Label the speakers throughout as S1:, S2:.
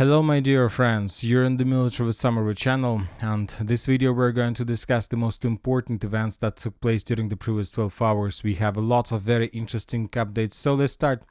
S1: Hello my dear friends, you're in the Military Summary channel, and this video we're going to discuss the most important events that took place during the previous 12 hours. We have a lot of very interesting updates, so let's start.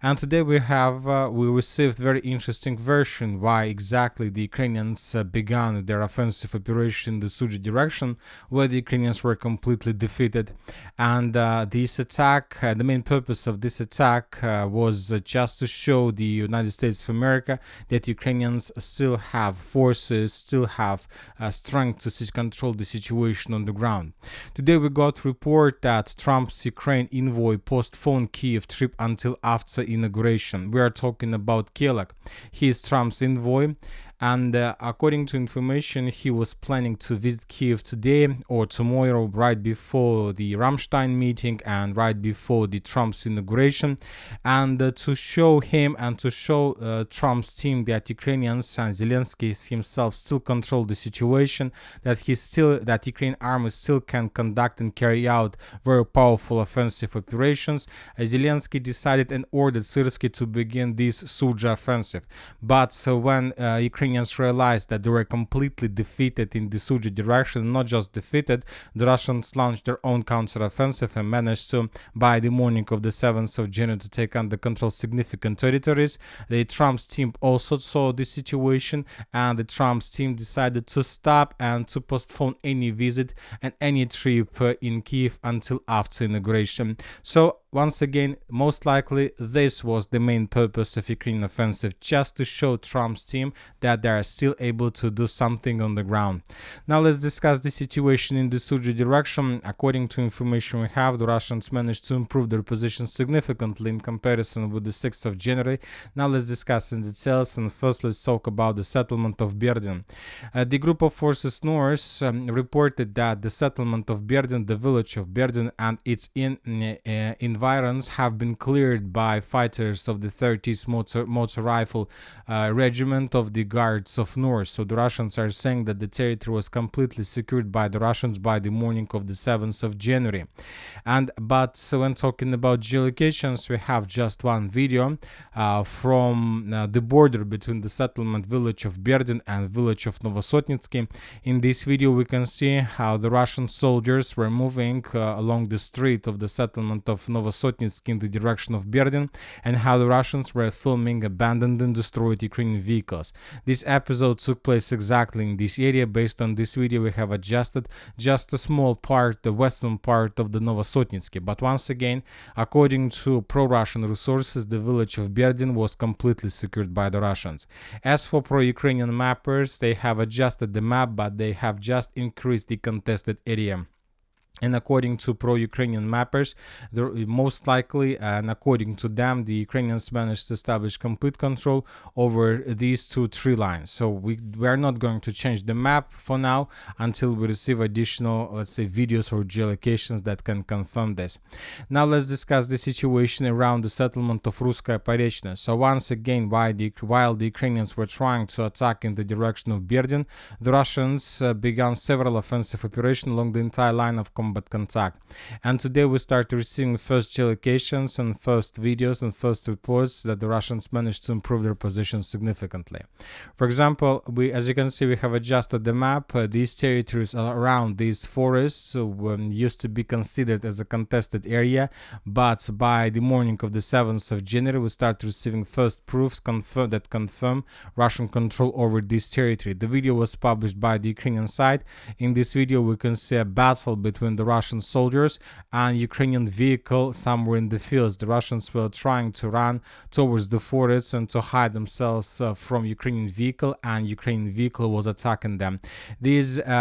S1: And today we received very interesting version why exactly the Ukrainians began their offensive operation in the Suji direction, where the Ukrainians were completely defeated. And this attack, the main purpose of this attack was just to show the United States of America that Ukrainians still have forces, still have strength to control the situation on the ground. Today we got report that Trump's Ukraine envoy postponed Kiev trip until after inauguration. We are talking about Kelek. He is Trump's envoy. And according to information, he was planning to visit Kiev today or tomorrow, right before the Ramstein meeting and right before the Trump's inauguration, and to show him and to show Trump's team that Ukrainians and Zelensky himself still control the situation, that Ukraine army still can conduct and carry out very powerful offensive operations. Zelensky decided and ordered Syrskyi to begin this Suja offensive. But when Ukrainians realized that they were completely defeated in the Suji direction, not just defeated, the Russians launched their own counteroffensive and managed to, by the morning of the 7th of January, to take under control significant territories. The Trump's team also saw this situation, and the Trump's team decided to stop and to postpone any visit and any trip in Kiev until after inauguration. So once again, most likely this was the main purpose of Ukrainian offensive, just to show Trump's team that they are still able to do something on the ground. Now let's discuss the situation in the Suji direction. According to information we have, the Russians managed to improve their position significantly in comparison with the 6th of January. Now let's discuss in details, and first let's talk about the settlement of Berdyan. The group of forces north reported that the settlement of Berdyan, the village of Berdyan and its environs have been cleared by fighters of the 30th Motor Rifle Regiment of the Guards of North. So the Russians are saying that the territory was completely secured by the Russians by the morning of the 7th of January. But when talking about geolocations, we have just one video from the border between the settlement village of Berdyan and village of Novosotnitsky. In this video we can see how the Russian soldiers were moving along the street of the settlement of Novosotnitsky in the direction of Berdyan, and how the Russians were filming abandoned and destroyed Ukrainian vehicles. This episode took place exactly in this area. Based on this video, we have adjusted just a small part, the western part of the Novosotnitsky. But once again, according to pro-Russian resources, the village of Berdyan was completely secured by the Russians. As for pro-Ukrainian mappers, they have adjusted the map, but they have just increased the contested area. And according to pro-Ukrainian mappers, most likely, and according to them, the Ukrainians managed to establish complete control over these two tree lines. So we are not going to change the map for now until we receive additional, let's say, videos or geolocations that can confirm this. Now let's discuss the situation around the settlement of Ruskaya Porechna. So once again, while the Ukrainians were trying to attack in the direction of Berdyan, the Russians began several offensive operations along the entire line of combat contact. And today we start receiving first geolocations and first videos and first reports that the Russians managed to improve their position significantly. For example, as you can see, we have adjusted the map. These territories around these forests used to be considered as a contested area, but by the morning of the 7th of January, we start receiving first proofs that confirm Russian control over this territory. The video was published by the Ukrainian side. In this video, we can see a battle between the Russian soldiers and Ukrainian vehicle somewhere in the fields. The Russians were trying to run towards the forests and to hide themselves from Ukrainian vehicle, and Ukrainian vehicle was attacking them.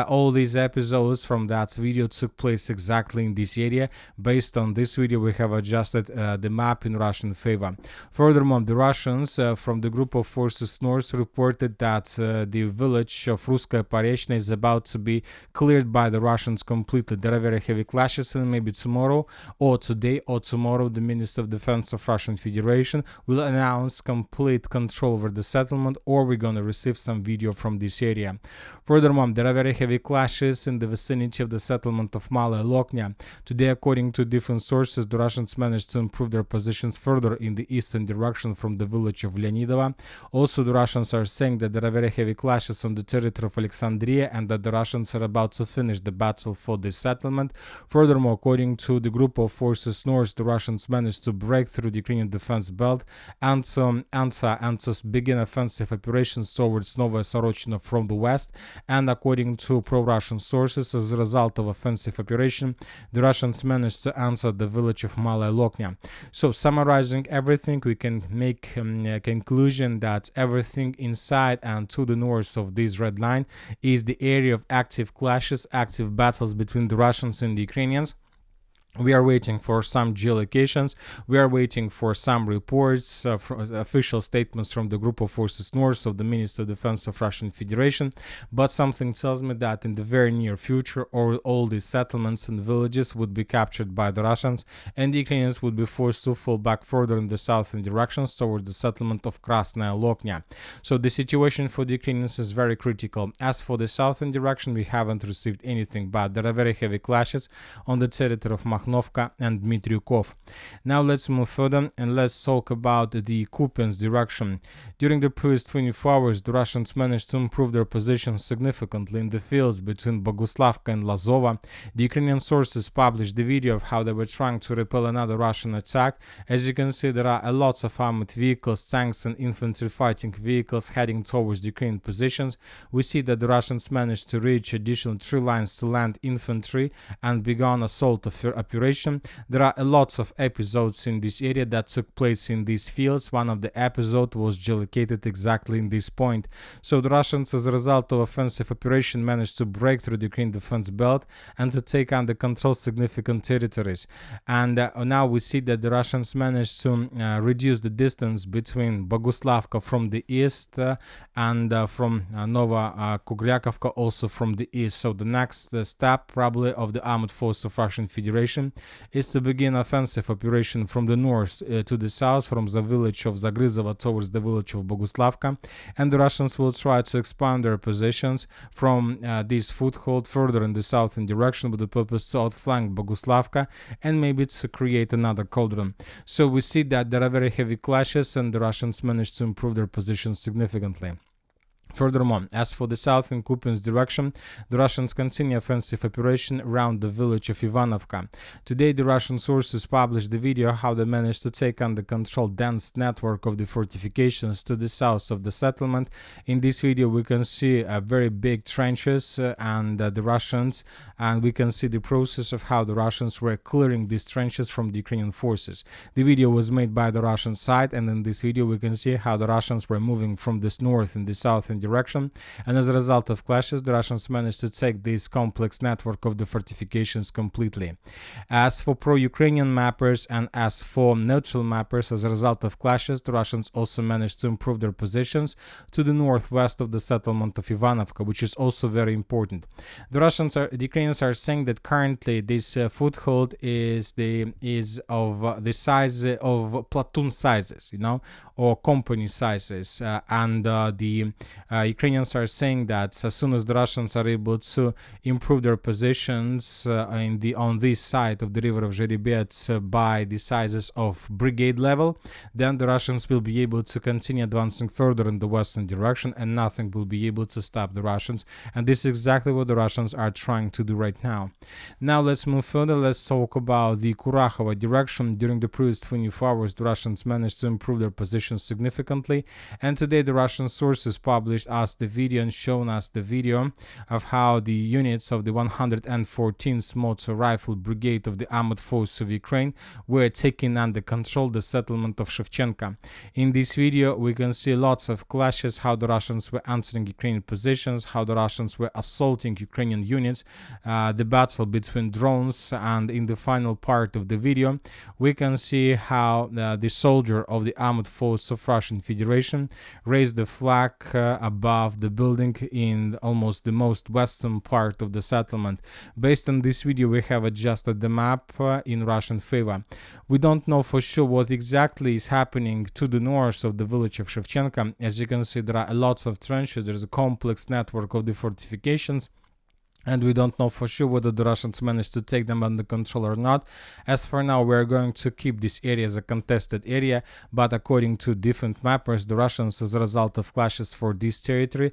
S1: All these episodes from that video took place exactly in this area. Based on this video, we have adjusted the map in Russian favor. Furthermore, the Russians from the group of forces north reported that the village of Ruskaya Porechna is about to be cleared by the Russians completely. There are very heavy clashes, and maybe tomorrow or today or tomorrow the Minister of Defense of Russian Federation will announce complete control over the settlement, or we're gonna receive some video from this area. Furthermore, there are very heavy clashes in the vicinity of the settlement of Malaya Loknya. Today, according to different sources, the Russians managed to improve their positions further in the eastern direction from the village of Leonidova. Also, the Russians are saying that there are very heavy clashes on the territory of Alexandria and that the Russians are about to finish the battle for this settlement. Furthermore, according to the group of forces north, the Russians managed to break through the Ukrainian defense belt and to begin offensive operations towards Novaya Sorochino from the west. And according to pro-Russian sources, as a result of offensive operation, the Russians managed to answer the village of Malaya Loknya. So, summarizing everything, we can make a conclusion that everything inside and to the north of this red line is the area of active clashes, active battles between the Russians and the Ukrainians. We are waiting for some geolocations. We are waiting for some reports, official statements from the group of forces north of the Minister of Defense of Russian Federation. But something tells me that in the very near future, all these settlements and villages would be captured by the Russians, and the Ukrainians would be forced to fall back further in the southern directions towards the settlement of Krasnaya Loknya. So the situation for the Ukrainians is very critical. As for the southern direction, we haven't received anything, but there are very heavy clashes on the territory of Makhnovka and Dmitriukov. Now let's move further and let's talk about the Kupiansk direction. During the previous 24 hours, the Russians managed to improve their position significantly in the fields between Bohuslavka and Lazova. The Ukrainian sources published the video of how they were trying to repel another Russian attack. As you can see, there are lots of armored vehicles, tanks and infantry fighting vehicles heading towards the Ukrainian positions. We see that the Russians managed to reach additional 3 lines to land infantry and began assault operation. There are lots of episodes in this area that took place in these fields. One of the episodes was geolocated exactly in this point. So the Russians, as a result of offensive operation, managed to break through the Ukrainian defense belt and to take under control significant territories. And now we see that the Russians managed to reduce the distance between Bohuslavka from the east and from Nova Kurakhove also from the east. So the next step probably of the armed force of Russian Federation is to begin offensive operation from the north to the south, from the village of Zagryzovo towards the village of Bohuslavka, and the Russians will try to expand their positions from this foothold further in the southern direction with the purpose to outflank Bohuslavka and maybe to create another cauldron. So we see that there are very heavy clashes and the Russians managed to improve their positions significantly. Furthermore, as for the southern Kupiansk direction, the Russians continue offensive operation around the village of Ivanovka. Today, the Russian sources published the video how they managed to take under control dense network of the fortifications to the south of the settlement. In this video, we can see very big trenches and the Russians, and we can see the process of how the Russians were clearing these trenches from the Ukrainian forces. The video was made by the Russian side, and in this video, we can see how the Russians were moving from this north in the southern direction, and as a result of clashes, the Russians managed to take this complex network of the fortifications completely. As for pro-Ukrainian mappers and as for neutral mappers, as a result of clashes, the Russians also managed to improve their positions to the northwest of the settlement of Ivanovka, which is also very important. The Ukrainians are saying that currently this foothold is of the size of platoon sizes, or company sizes, and the Ukrainians are saying that as soon as the Russians are able to improve their positions on this side of the river of Zherebets by the sizes of brigade level, then the Russians will be able to continue advancing further in the western direction and nothing will be able to stop the Russians. And this is exactly what the Russians are trying to do right now. Now let's move further. Let's talk about the Kurakhove direction. During the previous 24 hours, the Russians managed to improve their positions significantly. And today the Russian sources published us the video and shown us the video of how the units of the 114th Motor Rifle Brigade of the Armored Forces of Ukraine were taking under control the settlement of Shevchenko. In this video, we can see lots of clashes, how the Russians were entering Ukrainian positions, how the Russians were assaulting Ukrainian units, the battle between drones, and in the final part of the video, we can see how the soldier of the Armored Forces of Russian Federation raised the flag above the building in almost the most western part of the settlement. Based on this video, we have adjusted the map in Russian favor. We don't know for sure what exactly is happening to the north of the village of Shevchenko. As you can see, there are lots of trenches, there's a complex network of the fortifications, and we don't know for sure whether the Russians managed to take them under control or not. As for now, we're going to keep this area as a contested area, but according to different mappers, the Russians, as a result of clashes for this territory,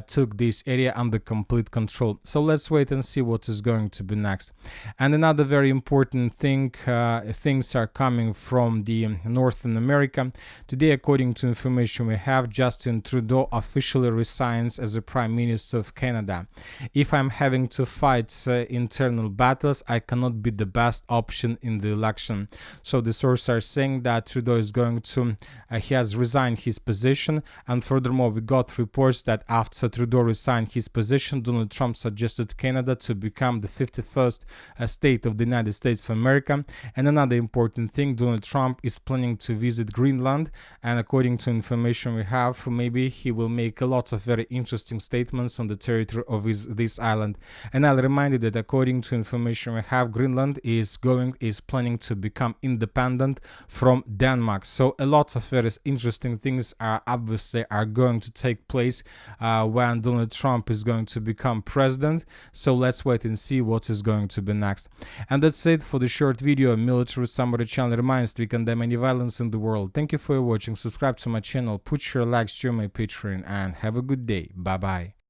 S1: took this area under complete control. So let's wait and see what is going to be next. And another very important thing, things are coming from the Northern America. Today, according to information we have, Justin Trudeau officially resigns as the Prime Minister of Canada. If I'm having to fight internal battles, I cannot be the best option in the election. So the sources are saying that Trudeau is going to, he has resigned his position, and furthermore we got reports that after Trudeau resigned his position, Donald Trump suggested Canada to become the 51st state of the United States of America. And another important thing, Donald Trump is planning to visit Greenland, and according to information we have, maybe he will make a lot of very interesting statements on the territory of this island. And I'll remind you that according to information we have, Greenland is planning to become independent from Denmark. So a lot of very interesting things are obviously going to take place when Donald Trump is going to become president. So let's wait and see what is going to be next. And that's it for the short video. Military Summary channel reminds we condemn any violence in the world. Thank you for watching. Subscribe to my channel, put your likes to my Patreon, and have a good day. Bye bye.